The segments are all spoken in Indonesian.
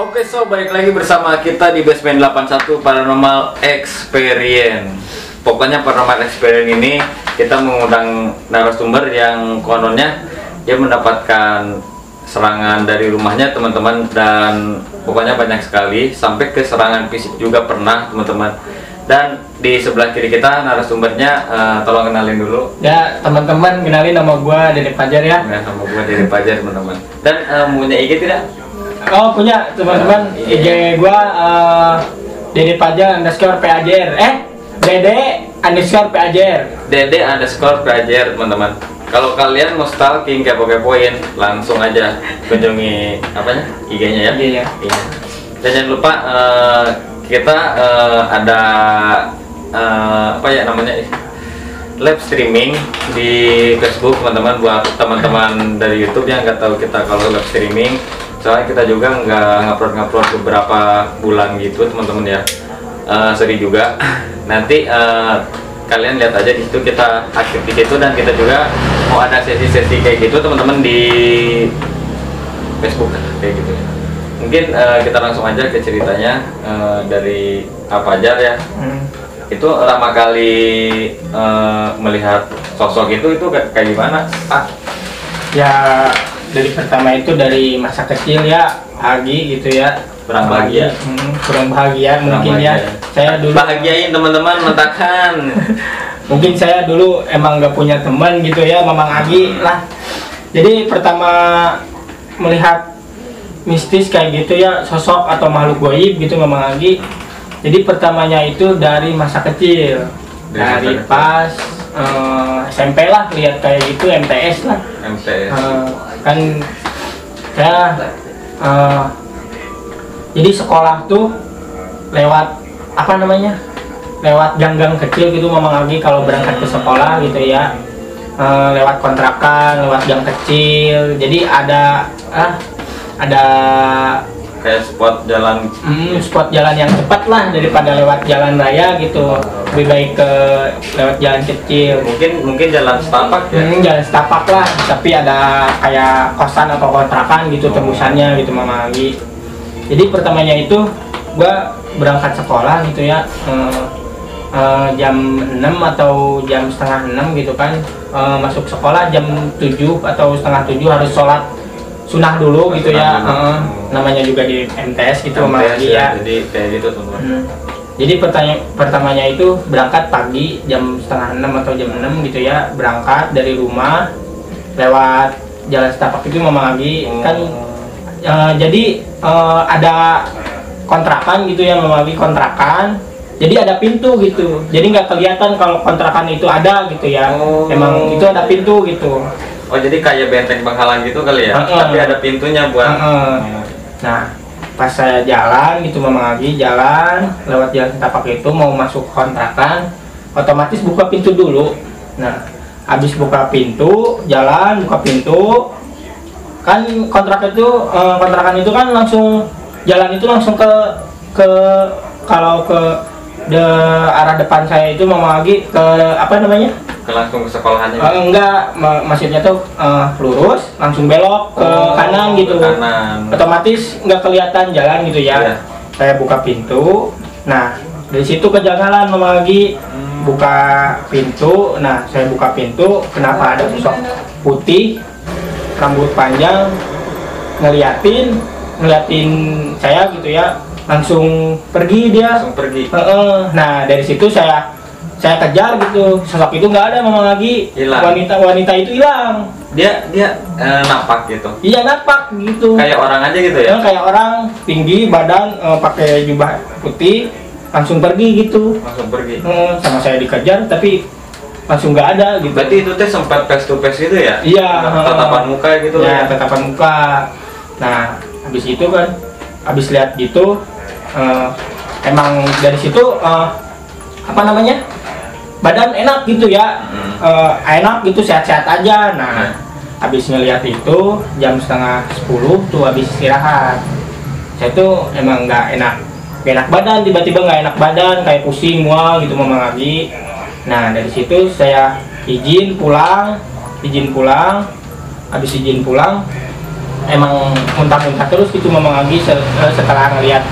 Oke, so balik lagi bersama kita di Basement 81 Paranormal Experience. Pokoknya Paranormal Experience ini kita mengundang narasumber yang kononnya dia mendapatkan serangan dari rumahnya teman-teman, dan pokoknya banyak sekali sampai ke serangan fisik juga pernah teman-teman. Dan di sebelah kiri kita narasumbernya, tolong kenalin dulu. Ya teman-teman, kenalin nama gua Dede Fajar ya. Nah, nama gua Dede Fajar teman-teman. Dan punya IG tidak? Oh punya teman-teman, IG gua Dede Fajar _ PAJR. Dede _PAJR. Dede _PAJR teman-teman. Kalau kalian mau stalking kepo-kepoin, langsung aja kunjungi apanya IG-nya ya. Iya. Dan jangan lupa kita ada apa ya namanya, live streaming di Facebook teman-teman, buat teman-teman dari YouTube yang nggak tahu kita kalau live streaming. Soalnya kita juga nggak ngupload beberapa bulan gitu teman-teman ya, seri juga. Nanti kalian lihat aja di situ, kita aktif di situ, dan kita juga mau ada sesi-sesi kayak gitu teman-teman di Facebook kayak gitu ya. Mungkin kita langsung aja ke ceritanya dari Fajar ya. Itu pertama kali melihat sosok itu kayak gimana, Pak? Ya dari pertama itu dari masa kecil ya, Agi gitu ya. Kurang bahagia. Kurang bahagia mungkin ya. Saya dulu bahagiain teman-teman, mentakan. Mungkin saya dulu emang nggak punya teman gitu ya, Mamang Agi lah. Jadi pertama melihat mistis kayak gitu ya, sosok atau makhluk goib gitu Mamang Agi. Jadi pertamanya itu dari masa kecil, dari pas SMP lah, lihat kayak gitu, MTS lah. MTS. Kan saya jadi sekolah tuh lewat apa namanya, lewat gang-gang kecil gitu Mamang Agi kalau berangkat ke sekolah gitu ya. Lewat kontrakan, lewat gang kecil. Jadi ada kayak spot jalan yang cepat lah daripada lewat jalan raya gitu. Lebih baik ke lewat jalan kecil. Mungkin jalan setapak ya. Jalan setapak lah, tapi ada kayak kosan atau kontrakan gitu tembusannya gitu Mama Agi. Jadi pertamanya itu gua berangkat sekolah gitu ya, jam 6 atau jam setengah 6 gitu kan. Masuk sekolah jam 7 atau setengah 7 harus sholat sunah dulu gitu ya. Namanya juga di MTS gitu Mama Agi ya. Jadi kayak gitu teman-teman. Jadi pertamanya itu berangkat pagi jam setengah 6 atau jam 6 gitu ya, berangkat dari rumah lewat jalan setapak itu Mamang Agi kan. Jadi ada kontrakan gitu ya Mamang Agi, kontrakan. Jadi ada pintu gitu, jadi nggak kelihatan kalau kontrakan itu ada gitu ya. Emang itu ada pintu gitu. Oh, jadi kayak benteng penghalang gitu kali ya. Tapi ada pintunya buat. Nah, pas saya jalan gitu Mamang Agi, jalan lewat jalan setapak itu mau masuk kontrakan, otomatis buka pintu dulu. Nah, habis buka pintu, jalan buka pintu, kan kontrakan itu kan langsung jalan itu langsung ke kalau ke arah depan saya itu Mamang Agi ke apa namanya? Langsung ke sekolahannya. Enggak, maksudnya tuh lurus langsung belok ke kanan gitu. Kanan. Otomatis nggak kelihatan jalan gitu ya. Iya. Saya buka pintu. Nah, dari situ kejanggalan Mamang Agi. Buka pintu. Nah, saya buka pintu, kenapa ada sosok putih, rambut panjang, ngeliatin saya gitu ya. Langsung pergi dia. Langsung pergi. Nah, dari situ saya kejar gitu, sosok itu nggak ada Mamang Agi. Wanita itu hilang. Dia napak gitu. Iya, napak gitu. Kayak orang aja gitu ya. Kayak orang, tinggi badan, pakai jubah putih, langsung pergi gitu. Langsung pergi. Sama saya dikejar tapi langsung nggak ada gitu. Berarti itu teh sempat face to face gitu ya? Iya. Tatapan muka gitu ya. Tatapan muka. Nah, habis itu kan, habis lihat gitu, emang dari situ apa namanya, badan enak gitu ya. Enak gitu, sehat-sehat aja. Nah, habis ngeliat itu jam setengah 10 tuh habis istirahat, saya tuh emang nggak enak badan, tiba-tiba nggak enak badan, kayak pusing mual gitu Mamang Agi. Nah, dari situ saya izin pulang. Habis izin pulang, emang muntah-muntah terus gitu Mamang Agi setelah ngeliat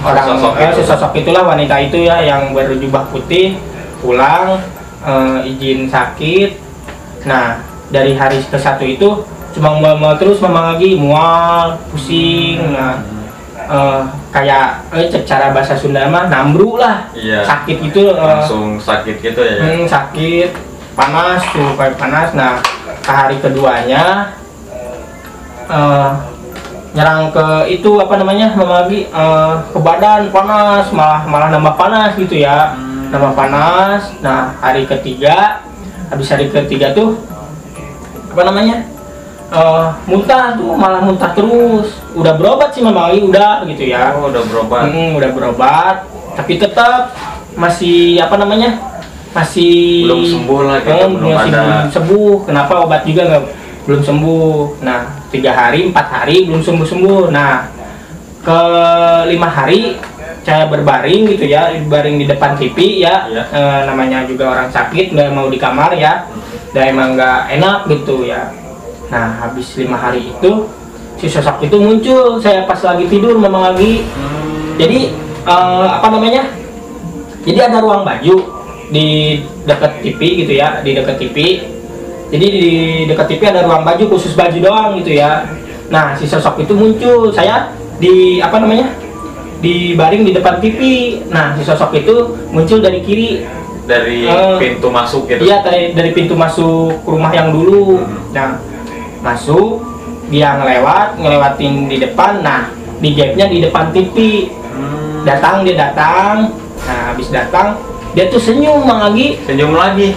orang sesosok itulah wanita itu ya yang berjubah putih pulang izin sakit. Nah dari hari ke-1 itu cuma mual terus Mamang Agi, mual, pusing. Nah kayak cara bahasa Sunda mah nambru lah, iya. Sakit gitu, langsung sakit gitu ya, sakit, panas tuh kayak panas. Nah ke hari keduanya nyerang ke itu apa namanya Mamang Agi, ke badan panas, malah nambah panas gitu ya, nambah panas. Nah hari ketiga, habis hari ketiga tuh apa namanya muntah tuh, malah muntah terus. Udah berobat sih Mamang Agi, udah gitu ya. Oh, udah berobat. Udah berobat, tapi tetap masih apa namanya, masih belum sembuh lah gitu, belum sembuh. Kenapa obat juga belum sembuh. Nah 3 hari 4 hari belum sembuh. Nah ke 5 hari saya berbaring gitu ya, baring di depan TV ya, namanya juga orang sakit nggak mau di kamar ya, dan emang nggak enak gitu ya. Nah habis 5 hari itu si sosok itu muncul, saya pas lagi tidur Mamang Agi. Jadi apa namanya, jadi ada ruang baju di dekat TV gitu ya, di dekat TV. Jadi di dekat TV ada ruang baju, khusus baju doang gitu ya. Nah si sosok itu muncul, saya di apa namanya, di baring di depan TV. Nah si sosok itu muncul dari kiri, dari pintu masuk gitu. Iya dari pintu masuk rumah yang dulu. Nah masuk, dia ngelewatin di depan. Nah di gapnya di depan TV. Dia datang. Nah habis datang dia tuh senyum Mang Agi. Senyum lagi.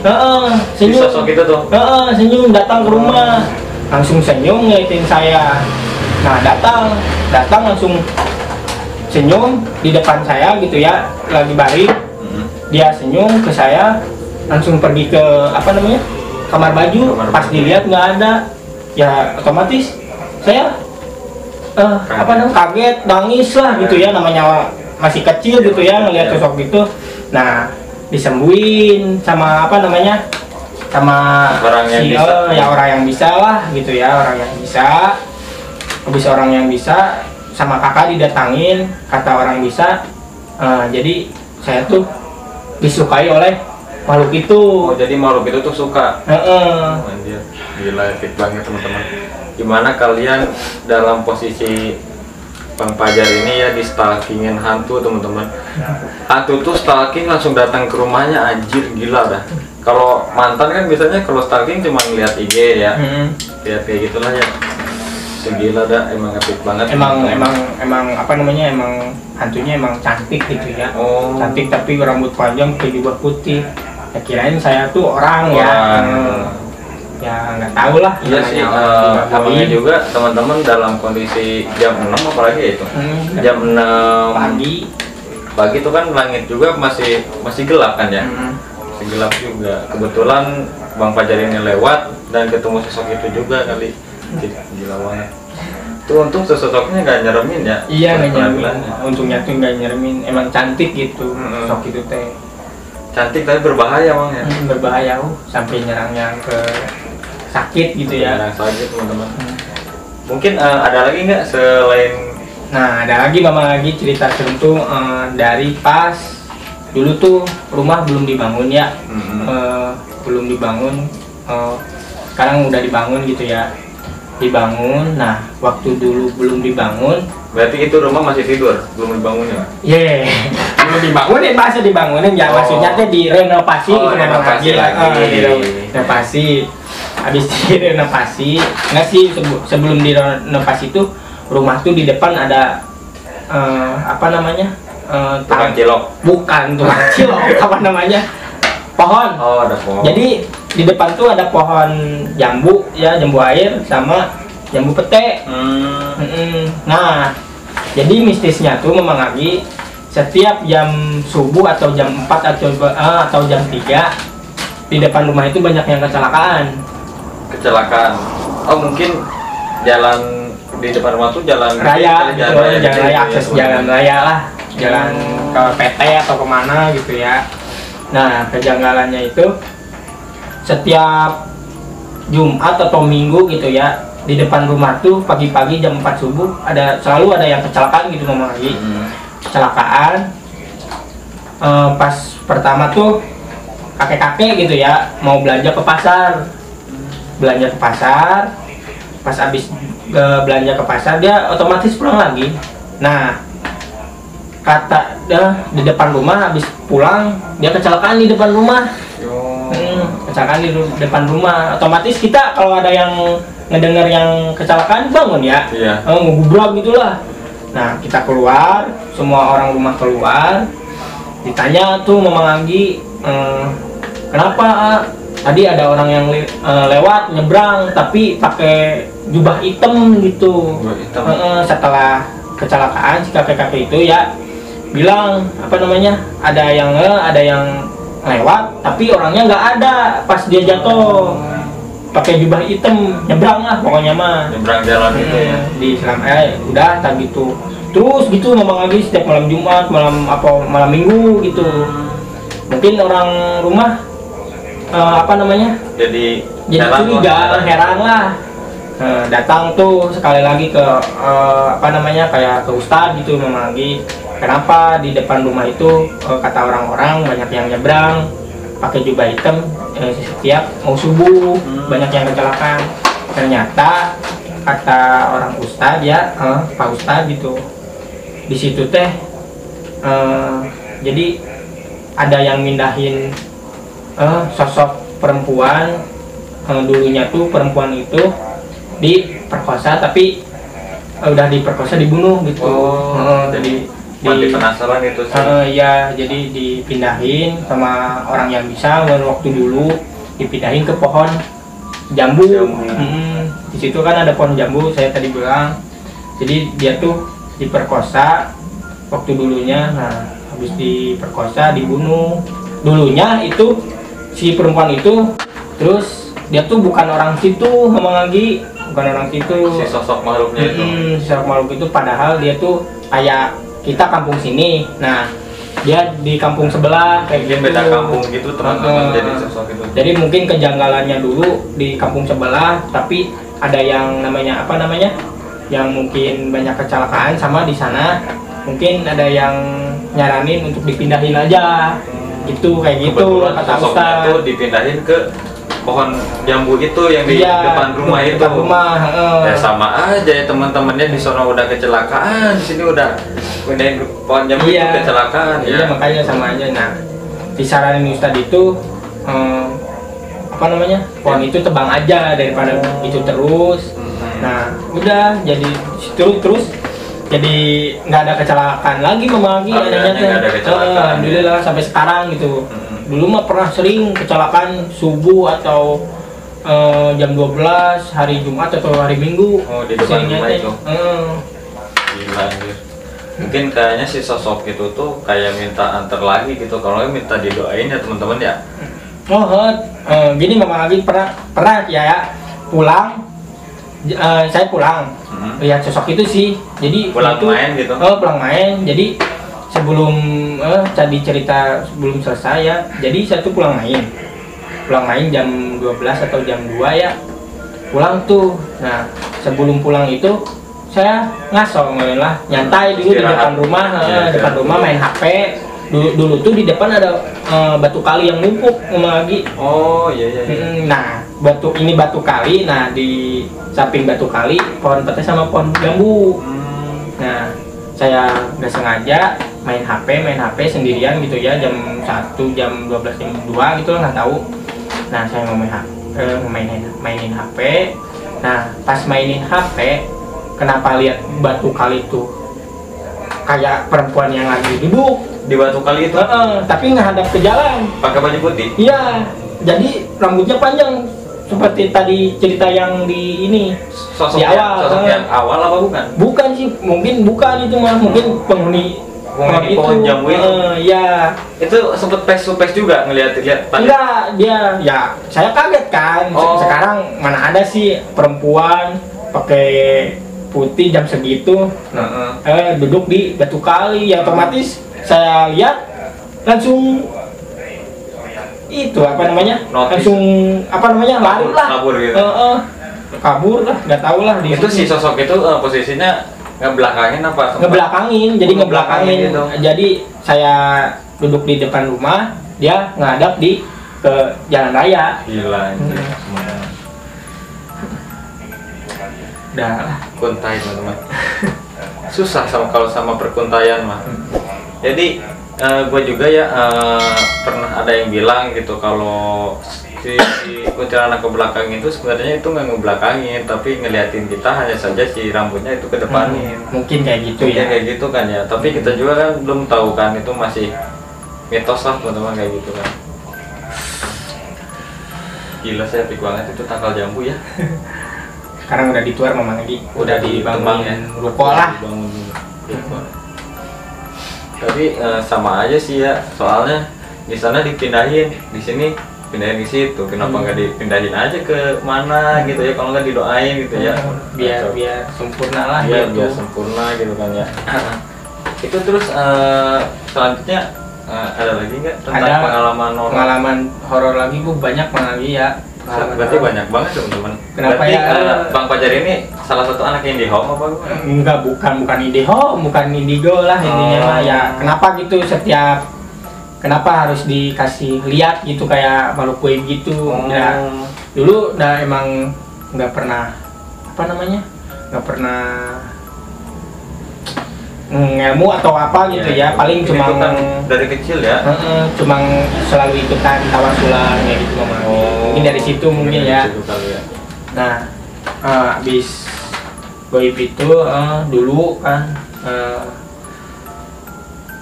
Senyum. Sosok itu tuh. Senyum datang ke rumah. Langsung senyum ngeliatin saya. Nah datang langsung senyum di depan saya gitu ya, lagi baring. Dia senyum ke saya, langsung pergi ke apa namanya, kamar baju. Pas dilihat nggak ada, ya otomatis saya apa namanya, kaget, nangis lah gitu ya, namanya masih kecil gitu ya ngelihat sosok gitu. Nah disembuhin sama apa namanya, sama orang yang bisa. Ya orang yang bisa lah gitu ya, orang yang bisa. Habis orang yang bisa sama kakak didatangin, kata orang bisa. Jadi saya tuh disukai oleh makhluk itu. Oh jadi makhluk itu tuh suka. Anjir, gila epic banget teman-teman. Gimana kalian dalam posisi Bang Fajar ini ya di stalkingin hantu teman-teman. Hantu tuh stalking langsung datang ke rumahnya, anjir gila dah. Kalau mantan kan biasanya kalau stalking cuma ngeliat IG ya, lihat kayak gitulah ya. Segila dah, emang epic banget. Emang apa namanya, emang hantunya emang cantik gitu ya. Cantik tapi rambut panjang, jubah putih. Ya kirain saya tuh orang. Ya nggak tahu lah. Iya sih, namanya juga teman-teman dalam kondisi jam 6 apalagi ya itu. Jam 6 pagi itu kan langit juga masih gelap kan ya. Masih gelap juga. Kebetulan Bang Fajar ini lewat dan ketemu sosok itu juga kali. Gila banget. Tuh untung sosoknya nggak nyeremin ya. Iya nggak nyeremin. Untungnya tuh nggak nyeremin. Emang cantik gitu sosok itu teh. Cantik tapi berbahaya Bang ya. Berbahaya sampai nyerang ke sakit gitu ya. Sakit teman-teman. Mungkin ada lagi nggak selain? Nah ada lagi Mama lagi cerita tentu dari pas dulu tuh rumah belum dibangun ya. Belum dibangun. Sekarang udah dibangun gitu ya. Dibangun. Nah waktu dulu belum dibangun. Berarti itu rumah masih tidur, belum dibangun ya? Iya, belum dibangunin, masa dibangunin ya, maksudnya tuh direnovasi gitu. Renovasi lagi. Renovasi. Habis direnovasi, enggak sih, sebelum direnovasi itu rumah tuh di depan ada apa namanya? Tukang cilok. Bukan tukang cilok, apa namanya? Pohon. Oh, ada pohon. Jadi di depan tuh ada pohon jambu ya, jambu air sama jambu pete. Nah, jadi mistisnya tuh Mamang Agi setiap jam subuh atau jam 4 atau jam 3 di depan rumah itu banyak yang kecelakaan. Oh mungkin jalan di depan rumah tuh jalan raya, jalan raya, akses jalan raya lah, jalan ke PT atau kemana gitu ya. Nah kejanggalannya itu setiap Jumat atau Minggu gitu ya, di depan rumah tuh pagi-pagi jam 4 subuh selalu ada yang kecelakaan gitu Mama lagi. Kecelakaan. Pas pertama tuh kakek-kakek gitu ya mau belanja ke pasar. Pas habis belanja ke pasar dia otomatis pulang lagi. Nah, kata di depan rumah habis pulang dia kecelakaan di depan rumah. Kecelakaan di depan rumah, otomatis kita kalau ada yang ngedengar yang kecelakaan bangun ya, ngegubrak gitulah. Nah kita keluar, semua orang rumah keluar, ditanya tuh Mama Anggi, kenapa tadi ada orang yang lewat nyebrang tapi pakai jubah hitam gitu. Setelah kecelakaan si kakek-kakek itu ya bilang apa namanya, ada yang lewat tapi orangnya nggak ada pas dia jatuh, pakai jubah hitam nyebrang lah pokoknya mah, nyebrang jalan itu ya di Islam. Udah tak gitu terus gitu ngomong lagi setiap malam Jumat, malam Minggu gitu. Mungkin orang rumah jadi curiga, heran lah. Datang tuh sekali lagi ke kayak ke Ustadz gitu ngomong lagi, kenapa di depan rumah itu kata orang-orang banyak yang nyebrang pakai jubah hitam setiap mau subuh, banyak yang kecelakaan. Ternyata kata orang Ustadz ya, Pak Ustadz gitu, di situ teh jadi ada yang mindahin sosok perempuan. Dulunya tuh perempuan itu diperkosa tapi udah diperkosa dibunuh gitu. Jadi penasaran itu sih. Ya jadi dipindahin sama orang yang bisa waktu dulu, dipindahin ke pohon jambu. Di situ kan ada pohon jambu saya tadi bilang. Jadi dia tuh diperkosa waktu dulunya. Nah habis diperkosa dibunuh. Dulunya itu si perempuan itu, terus dia tuh bukan orang situ ngomong lagi, bukan orang situ, si sosok makhluknya itu. Sosok makhluk itu padahal dia tuh kayak kita kampung sini. Nah dia di kampung sebelah kayak gitu. Beda kampung gitu teman-teman. Jadi sosok itu. Jadi mungkin kejanggalannya dulu di kampung sebelah, tapi ada yang namanya yang mungkin banyak kecelakaan sama di sana. Mungkin ada yang nyaranin untuk dipindahin aja. Gitu kayak gitu kata Ustadz. Itu dipindahin ke pohon jambu itu yang di depan rumah itu. Ya sama aja ya teman-temannya di sana udah kecelakaan, di sini udah pindahin pohon jambu itu kecelakaan. Iya makanya sama aja. Nah disaranin Ustadz itu pohon itu tebang aja daripada itu terus. Nah udah jadi terus jadi nggak ada kecelakaan lagi lagi adanya teh. Alhamdulillah sampai sekarang gitu. Dulu mah pernah sering kecelakaan subuh atau jam 12 hari Jumat atau hari Minggu. Di depan rumah itu. Gila anjir. Mungkin kayaknya si sosok itu tuh kayak minta antar lagi gitu. Kalau minta didoain ya teman-teman ya. Gini Mama lagi pernah ya pulang. Saya pulang lihat sosok itu sih. Jadi pulang main gitu. Pulang main. Jadi sebelum tadi cerita sebelum selesai ya, jadi saya tuh pulang main jam 12 atau jam 2 ya pulang tuh. Nah sebelum pulang itu saya ngaso lah, nyantai dulu di depan rumah, main HP. Dulu tuh di depan ada batu kali yang numpuk lagi. Nah batu kali, nah di samping batu kali pohon petai sama pohon jambu. Nah saya nggak sengaja main HP sendirian gitu ya, jam 1, jam 12, jam 2 gitu nggak tahu. Nah saya mainin HP. Nah pas mainin HP, kenapa lihat batu kali itu kayak perempuan yang lagi duduk di batu kali itu? Tapi ngadap ke jalan. Pakai baju putih? Iya. Jadi rambutnya panjang seperti tadi cerita yang di ini. Sosok yang awal apa bukan? Bukan sih, mungkin bukan itu mah, mungkin penghuni pohon jambu itu. Iya. Itu sempet face juga ngeliat tadi. Enggak, dia ya saya kaget kan. Sekarang mana ada sih perempuan pakai putih jam segitu duduk di batu kali. Ya otomatis saya lihat langsung langsung lari lah. Kabur gitu. kabur lah, nggak tahu lah Itu si sosok itu posisinya ngebelakangin apa? Ngebelakangin, jadi ngebelakangin. Gitu. Jadi saya duduk di depan rumah, dia ngadap di ke jalan raya. Gila. Udah lah. Kuntai teman-teman. Susah kalau sama perkuntaian mah. Jadi gue juga ya pernah ada yang bilang gitu kalau si kuntilanak ke belakang itu sebenarnya itu nggak ngebelakangin tapi ngeliatin kita, hanya saja si rambutnya itu ke depanin. Mungkin kayak gitu Mungkin ya. kayak gitu kan ya, tapi kita juga kan belum tahu kan, itu masih mitos lah teman-teman kayak gitu kan. Gila, saya epic banget itu tangkal jambu ya. Sekarang udah dituar Mama lagi. Udah dibangun ya. ruko lah. Dibangun ruko. Tapi sama aja sih ya, soalnya di sana dipindahin, di sini pindahin di situ. Kenapa nggak dipindahin aja ke mana gitu ya, kalau nggak didoain gitu ya. Biar sempurna lah Iya, gitu. biar sempurna gitu kan ya. Itu terus selanjutnya ada lagi nggak tentang Ada pengalaman horor lagi Bu, banyak lagi ya. Berarti banyak banget teman-teman. Kenapa berarti, ya? Bang Fajar ini salah satu anak IndiHome apa gimana? Enggak, bukan IndiHome, bukan Indigo lah intinya mah ya. Kenapa gitu kenapa harus dikasih lihat gitu kayak makhluk gaib gitu? Ya, dulu emang nggak pernah nggak pernah ilmu atau apa gitu ya, paling cuma kan dari kecil ya. Cuma selalu ikutan tawasulan kayak gitu Mama. Mungkin dari situ mungkin ya. Nah, habis gaib itu dulu kan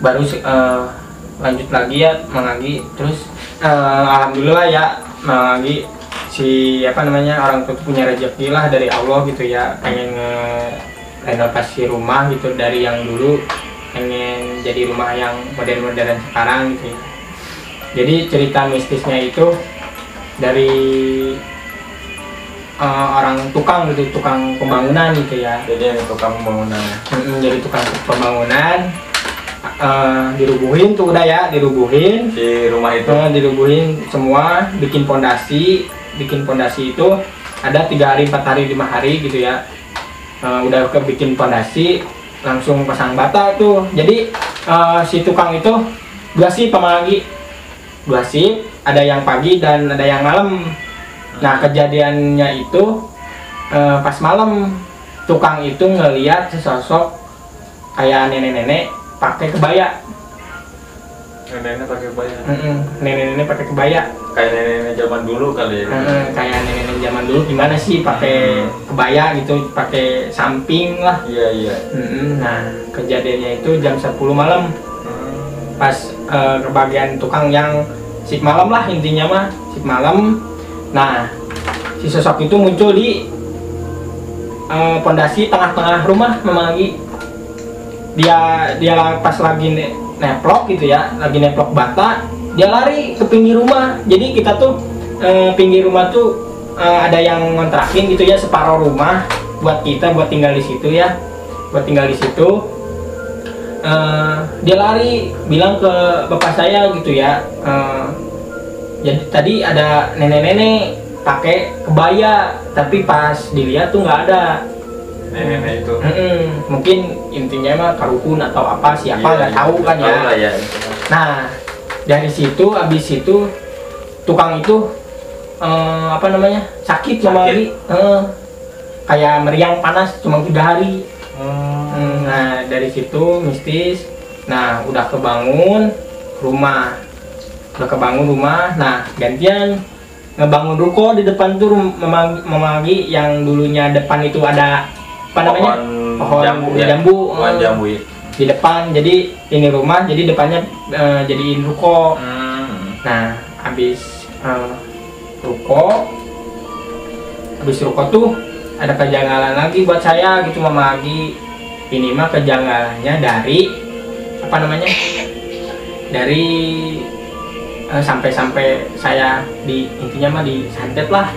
baru lanjut lagi ya Mang terus alhamdulillah ya Mang si orang tua punya rezeki lah dari Allah gitu ya, pengen renovasi rumah gitu dari yang dulu pengen jadi rumah yang modern sekarang gitu ya. Jadi cerita mistisnya itu dari orang tukang pembangunan gitu ya. Jadi tukang pembangunan. Jadi tukang pembangunan dirubuhin tuh udah ya, dirubuhin Si rumah itu dirubuhin semua, bikin pondasi itu ada 3 hari 4 hari 5 hari gitu ya. Udah bikin pondasi langsung pasang bata tuh. Jadi si tukang itu 2 shift lagi, 2 shift, ada yang pagi dan ada yang malam. Nah kejadiannya itu pas malam tukang itu ngelihat sesosok kayak nenek-nenek pakai kebaya. Nenek-nenek pakai kebaya. Nenek-nenek pakai kebaya. Kayak nenek-nenek zaman dulu kali ya. Kayak nenek-nenek zaman dulu gimana sih pakai kebaya gitu, pakai samping lah. Iya. Nah kejadiannya itu jam 10 malam. Pas ke bagian tukang yang shift malam lah intinya mah, shift malam. Nah si sosok itu muncul di pondasi tengah-tengah rumah memang lagi. Dia pas lagi neplok gitu ya, lagi neplok bata, dia lari ke pinggir rumah. Jadi kita tuh pinggir rumah tuh ada yang ngontrakin gitu ya, separuh rumah buat kita buat tinggal di situ ya, dia lari bilang ke bapak saya gitu ya, jadi tadi ada nenek-nenek pakai kebaya, tapi pas dilihat tuh nggak ada nenek itu. Mungkin intinya mah karukun atau apa siapa nggak tahu kan ya. Nah dari situ abis itu tukang itu sakit sama lagi, kayak meriang panas cuma 3 hari. Nah dari situ mistis. Nah udah kebangun rumah. Nah gantian ngebangun ruko di depan tuh memagi yang dulunya depan itu ada pohon jambu di depan. Jadi ini rumah, jadi depannya jadiin ruko. Nah habis ruko tuh ada kejanggalan lagi buat saya gitu memagi. Ini mah kejanggalannya dari sampai saya intinya mah disantet lah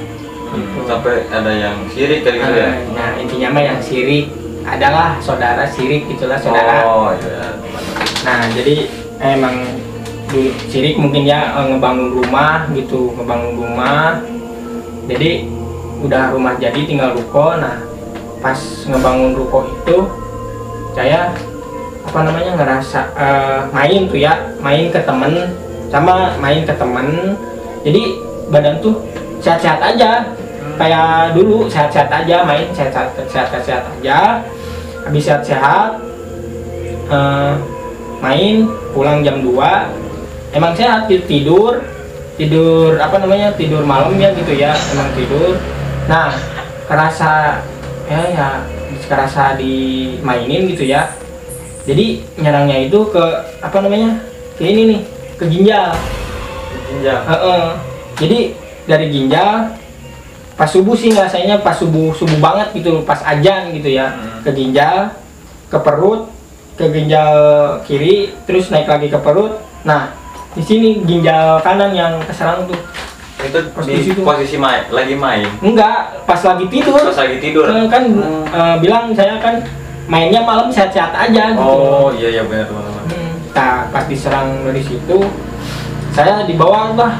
gitu. Sampai ada yang sirik kali gitu ya. Nah intinya mah yang sirik adalah saudara sirik gitulah, saudara. Iya. Nah jadi emang sirik mungkin ya ngebangun rumah. Jadi udah rumah jadi tinggal ruko. Nah pas ngebangun ruko itu saya apa namanya ngerasa main tuh ya, main ke temen, jadi badan tuh sehat-sehat aja kayak dulu, sehat-sehat aja, main sehat-sehat aja. Habis sehat-sehat main pulang jam 2 emang sehat, tidur apa namanya, tidur malam ya gitu ya, emang tidur. Nah kerasa kerasa dimainin gitu ya, jadi nyerangnya itu ke apa namanya, ke ini nih, ke ginjal. Jadi dari ginjal pas subuh sih rasanya, pas subuh banget gitu, pas ajan gitu ya, ke ginjal, ke perut, ke ginjal kiri, terus naik lagi ke perut. Nah di sini ginjal kanan yang keserang tuh. Itu di posisi lagi main? Enggak, pas lagi tidur. Pas lagi tidur? Kan bilang saya kan mainnya malam sehat-sehat aja gitu. Oh iya benar teman-teman. Nah pas diserang dari situ saya dibawa lah,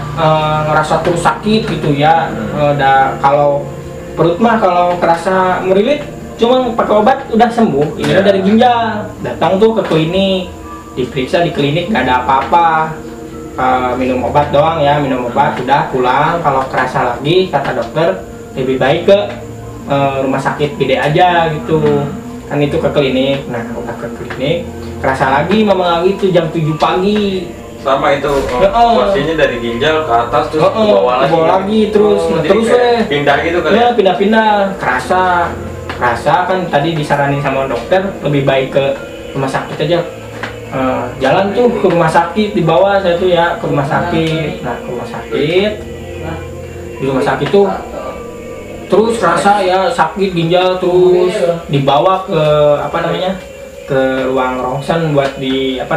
ngerasa tuh sakit gitu ya. Kalau perut mah kalau kerasa merilit cuma pakai obat udah sembuh. Ini dari ginjal. Datang tuh ke klinik, diperiksa di klinik nggak ada apa-apa. Minum obat doang ya, minum obat udah pulang. Kalau kerasa lagi kata dokter lebih baik ke rumah sakit gede aja gitu. Kan itu ke klinik. Nah udah ke klinik kerasa lagi, memang lagi itu jam 7 pagi. Sama itu posisinya dari ginjal ke atas terus ke bawah lagi terus pindah gitu kan ya, pindah kerasa kan tadi disaranin sama dokter lebih baik ke rumah sakit aja. Jalan tuh ke rumah sakit, dibawa saya tuh ya ke rumah sakit. Nah ke rumah sakit, di rumah sakit tuh terus rasa ya sakit ginjal, terus dibawa ke apa namanya, ke ruang rongsen buat dilihat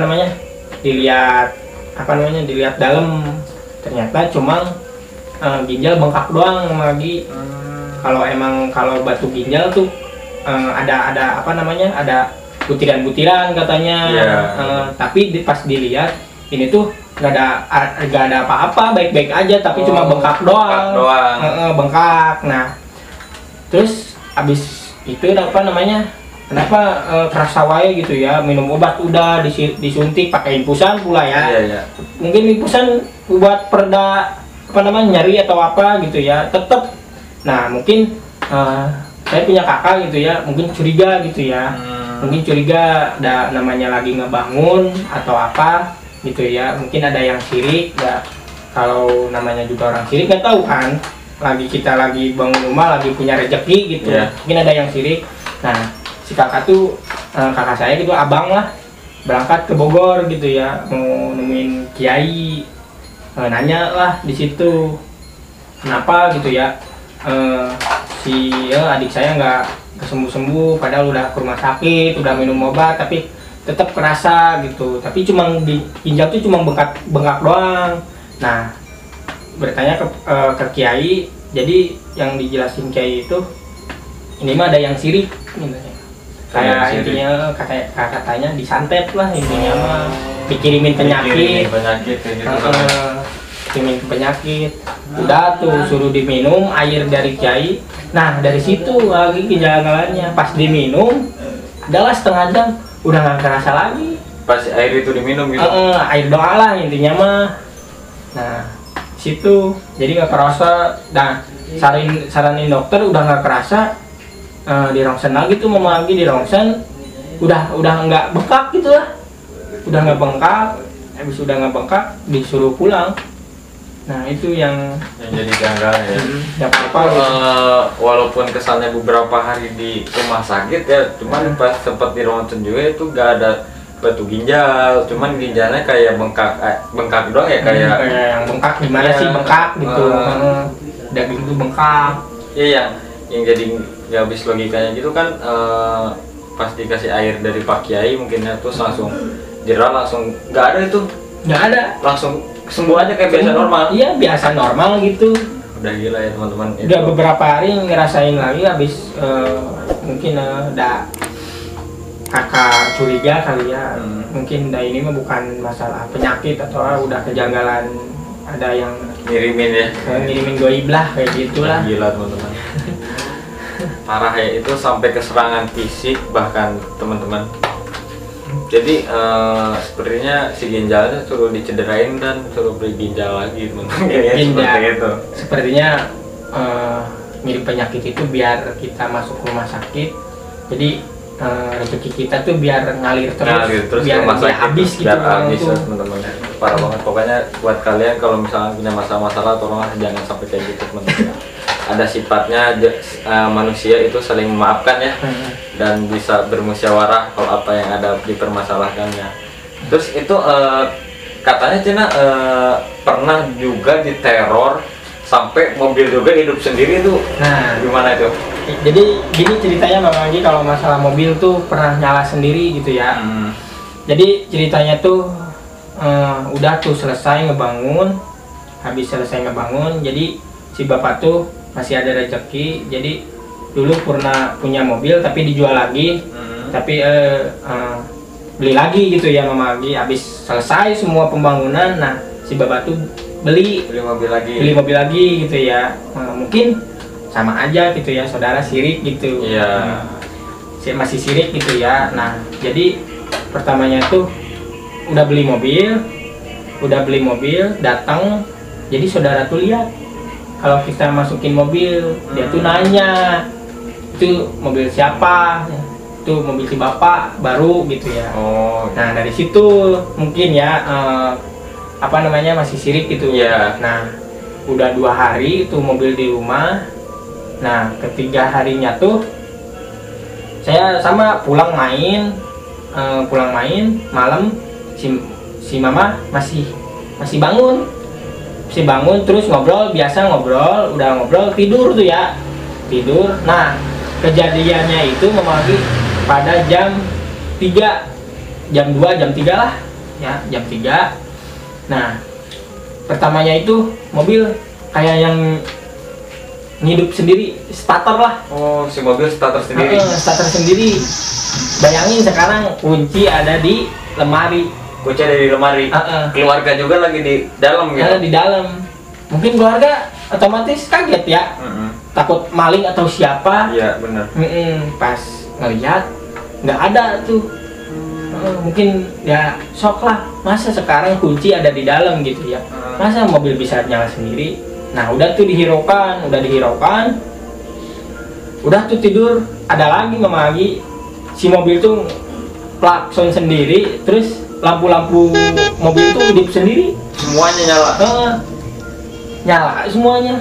dalam. Ternyata cuma ginjal bengkak doang lagi. Kalau batu ginjal tuh ada apa namanya, ada butiran-butiran katanya. Tapi pas dilihat ini tuh nggak ada apa-apa, baik-baik aja, tapi cuma bengkak doang. Bengkak. Nah terus abis itu apa namanya, kenapa kerasa wae gitu ya, minum obat udah disuntik pakai infusan pula ya. Mungkin infusan buat pereda apa namanya, nyeri atau apa gitu ya, tetep. Nah mungkin saya punya kakak gitu ya, mungkin curiga gitu ya. Mungkin curiga ada namanya lagi ngebangun atau apa gitu ya, mungkin ada yang sirik ya. Kalau namanya juga orang sirik nggak tahu kan, kita lagi bangun rumah, lagi punya rezeki gitu. Mungkin ada yang sirik. Nah si kakak tuh, kakak saya gitu, abang lah, berangkat ke Bogor gitu ya, mau nemuin kiai. Nanya lah di situ kenapa gitu ya, si adik saya nggak kesembuh-sembuh, padahal udah ke rumah sakit, udah minum obat, tapi tetap kerasa gitu. Tapi cuma di ginjal tuh cuma bengkak doang. Nah bertanya ke kiai, jadi yang dijelasin kiai itu ini mah ada yang sirik gitu. Kayak intinya katanya disantet lah intinya mah, dikirimin penyakit kirimin penyakit. Udah tuh suruh diminum air dari kiai. Nah dari situ lagi kejanggalannya, pas diminum adalah setengah jam udah nggak kerasa lagi pas air itu diminum gitu. Air doang lah intinya mah. Nah situ jadi nggak kerasa. Nah saranin dokter udah nggak kerasa, di rongsen lagi tuh, mama lagi di rongsen udah nggak bengkak gitu lah, udah nggak bengkak. Habis udah nggak bengkak disuruh pulang. Nah itu yang jadi janggal ya. Walaupun kesannya beberapa hari di rumah sakit ya, cuman pas sempat di rongsen juga itu nggak ada batu ginjal, cuman ginjalnya kayak bengkak doang ya, kayak yang bengkak gimana sih, bengkak gitu. Daging itu bengkak. Iya yang jadi ya habis logikanya gitu kan, pas dikasih air dari Pak Kiai mungkin ya, terus langsung jeral, langsung nggak ada itu, nggak ada, langsung sembuh aja kayak biasa normal. Iya biasa normal gitu. Udah gila ya teman-teman. Udah beberapa hari ngerasain lagi, habis mungkin udah kakak curiga kali ya. Mungkin ini mah bukan masalah penyakit atau udah kejanggalan, ada yang ngirimin ya, ngirimin goib lah kayak gitulah. Gila teman-teman. parah ya, itu sampai ke serangan fisik bahkan teman-teman. Jadi sepertinya si ginjalnya suruh dicederain dan suruh beli ginjal lagi teman-teman. Seperti itu. Sepertinya mirip penyakit itu biar kita masuk rumah sakit. Jadi rezeki kita tuh biar ngalir terus biar habis gitu. Biar habis teman-teman. Parah banget. Pokoknya buat kalian kalau misalnya punya masalah-masalah, tolonglah jangan sampai kayak gitu teman-teman. Ada sifatnya manusia itu saling memaafkan ya, dan bisa bermusyawarah kalau apa yang ada dipermasalahkannya. Terus itu katanya Cina pernah juga diteror sampai mobil juga hidup sendiri tuh. Nah, gimana itu? Jadi gini ceritanya Bang Anggi, kalau masalah mobil tuh pernah nyala sendiri gitu ya. Jadi ceritanya tuh udah tuh selesai ngebangun, habis selesai ngebangun, jadi si bapak tuh masih ada rezeki. Jadi dulu pernah punya mobil tapi dijual lagi, tapi beli lagi gitu ya Mama Anggi. Habis selesai semua pembangunan, nah si bapak tuh beli mobil lagi gitu ya. Mungkin sama aja gitu ya, saudara sirik gitu. Iya. Masih sirik gitu ya. Nah jadi pertamanya tuh udah beli mobil datang, jadi saudara tuh lihat kalau kita masukin mobil, dia tuh nanya itu mobil siapa, itu mobil si bapak baru gitu ya. Nah dari situ mungkin ya apa namanya masih sirik gitu. Nah udah 2 hari itu mobil di rumah. Nah ketiga harinya tuh saya sama pulang main malam, si mama masih bangun terus ngobrol, udah ngobrol tidur tuh ya, tidur. Nah kejadiannya itu memang pada jam 3, jam 2, jam 3 lah ya, jam 3. Nah pertamanya itu mobil kayak yang ngidup sendiri, starter lah. Si mobil starter sendiri. Starter sendiri. Bayangin sekarang kunci ada di lemari. Keluarga juga lagi di dalam gitu. Di dalam. Mungkin keluarga otomatis kaget ya. Takut maling atau siapa. Iya, benar. Pas ngeliat nggak ada tuh. Mungkin ya shock lah. Masa sekarang kunci ada di dalam gitu ya. Masa mobil bisa nyala sendiri. Nah udah tuh dihiraukan. Udah tuh tidur. Ada lagi Mama Agi, si mobil tuh klakson sendiri, terus lampu-lampu mobil tuh hidup sendiri. Semuanya nyala. Nyala semuanya.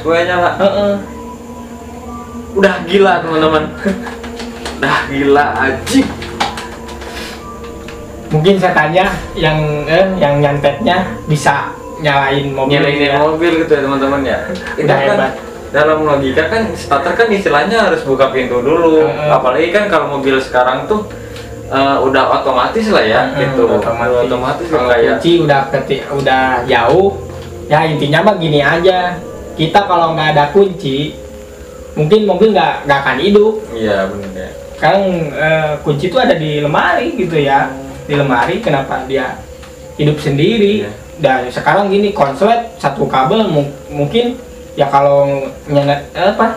Udah gila teman-teman. Udah gila ajib. Mungkin setannya yang nyantetnya bisa nyalain mobil gitu ya teman-teman ya. Itu udah kan hebat. Dalam logika kan starter kan istilahnya harus buka pintu dulu. Apalagi kan kalau mobil sekarang tuh udah otomatis lah ya, gitu. Otomatis kalau kayak kunci udah jauh. Ya intinya mah gini aja. Kita kalau nggak ada kunci, mungkin mobil nggak akan hidup. Iya benar ya. Sekarang kunci itu ada di lemari gitu ya. Di lemari kenapa dia hidup sendiri? Dan sekarang gini konslet satu kabel mungkin ya kalau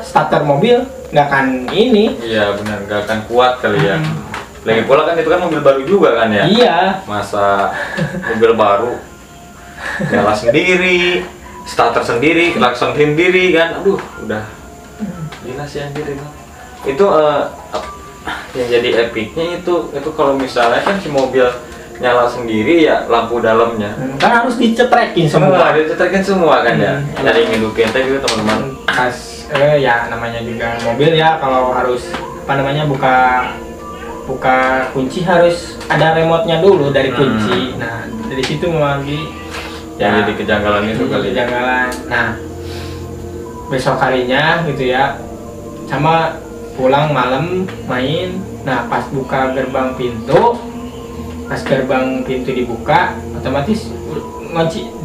starter mobil nggak akan ini. Iya benar, nggak akan kuat kali ya. Lagi pula kan itu kan mobil baru juga kan ya. Iya. Masa mobil baru nyala sendiri, starter sendiri, klakson sendiri kan. Aduh, udah gila sih anjir itu. Itu yang jadi epicnya itu kalau misalnya kan si mobil nyala sendiri ya lampu dalamnya kan harus dicetrekin semua. Dicetrekin semua kan ya. Dari ngidupin teh gitu teman-teman. Pas ya namanya juga mobil ya, kalau harus buka kunci harus ada remote-nya dulu dari kunci. Nah dari situ lagi ya jadi kejanggalan itu kali. Nah besok harinya gitu ya, sama pulang malam main. Nah pas buka gerbang pintu dibuka, otomatis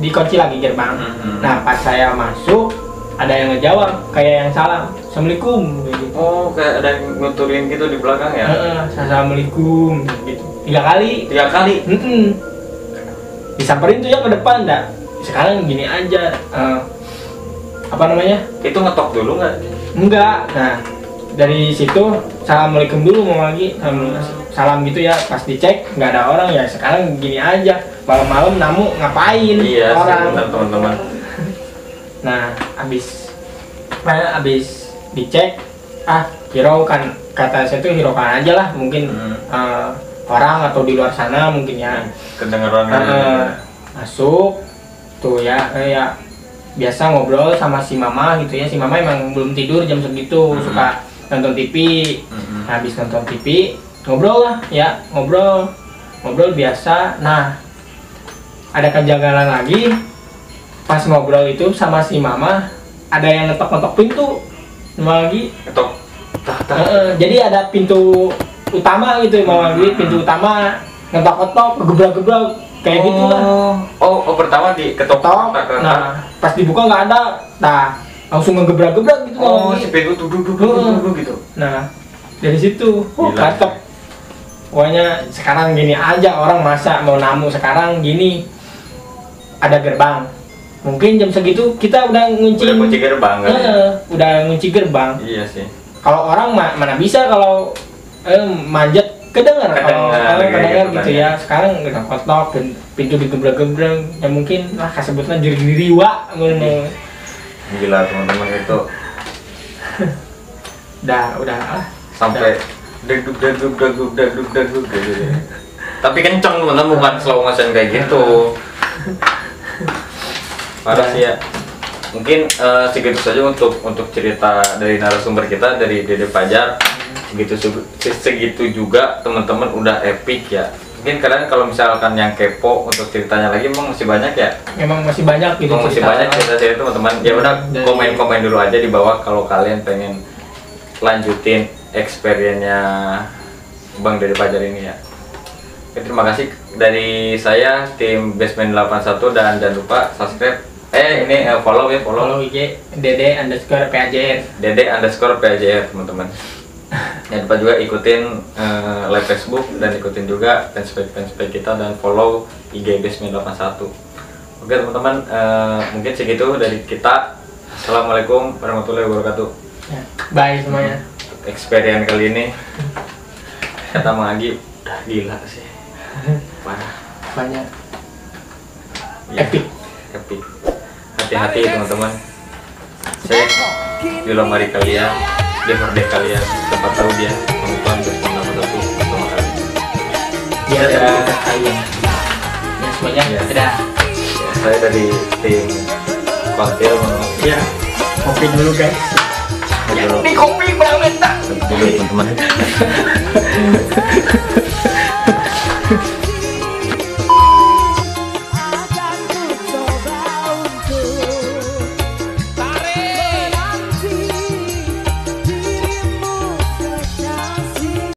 dikunci lagi gerbang. Nah pas saya masuk, ada yang ngejawab kayak yang salam, assalamualaikum gitu. Kayak ada yang nguturin gitu di belakang ya. Assalamualaikum gitu 3 kali. Disamperin tuh ya ke depan. Sekarang gini aja, apa namanya, itu ngetok dulu nggak? enggak. Nah dari situ assalamualaikum dulu mau lagi salam gitu ya, pas dicek nggak ada orang ya. Sekarang gini aja, malam-malam namu ngapain Iya, orang. benar teman-teman. Nah abis dicek hero kan, kata saya tuh hero kan aja lah mungkin. Orang atau di luar sana mungkin ya Kedengeran masuk tuh ya, ya biasa ngobrol sama si mama gitu ya. Si mama emang belum tidur jam segitu, suka nonton TV. Habis nonton TV ngobrol lah ya, ngobrol biasa. Nah ada kejanggalan lagi pas ngobrol itu sama si mama, ada yang ngetok-ngetok pintu lagi. Ngetok. Jadi ada pintu utama gitu mau lagi, pintu utama ngetok-ngetok, gebrak-gebrak kayak gitu lah. Oh, pertama diketok. Nah pas dibuka nggak ada, nah langsung ngegebrak-gebrak gitu. Si pintu duduk gitu. Nah dari situ Gila. kacau. Pokoknya sekarang gini aja, orang masa mau namu sekarang gini, ada gerbang. Mungkin jam segitu kita udah Udah kunci gerbang kan? Udah ngunci gerbang. Iya sih. Kalau orang mana bisa kalau manjat kedengar kalau kedengar gitu ya. Sekarang udah kotok, pintu digebrak-gebrak, ya mungkin lah kasebutnya jeri-jeriwa ngono. Gila teman-teman itu. Udah Sampai degdug gitu. Tapi kenceng teman-teman, bukan slow motion kayak gitu. Parah sih ya. Mungkin segitu saja untuk cerita dari narasumber kita, dari Dede Fajar. Segitu juga teman-teman, udah epic ya. Mungkin kalian kalau misalkan yang kepo untuk ceritanya lagi, emang masih banyak ya? Emang masih banyak gitu. Masih banyak cerita-cerita teman-teman. Ya udah, komen-komen dulu aja di bawah kalau kalian pengen lanjutin experience-nya Bang Dede Fajar ini ya. Oke, terima kasih dari saya tim Basement 81, dan jangan lupa subscribe. Follow IG Dede_PAJR. Dede_PAJR teman-teman. Jangan lupa juga ikutin live Facebook, dan ikutin juga fanspage kita, dan follow IG Basement 81. Oke teman-teman, mungkin segitu dari kita. Assalamualaikum warahmatullahi wabarakatuh. Bye semuanya. Experience kali ini kata Mang Agi udah gila sih, parah, Banyak ya, epic. Hati-hati teman-teman. Saya Bila mari kalian, dia merdeka kalian, siapa tahu dia mengumpulkan bersama satu bersama kalian. Dia ada kalian. Ya semuanya. Ya. Dadah. Ya, saya dari tim Kontil Ya. Kopi dulu guys. dulu Ini kopi banget tak. teman-teman.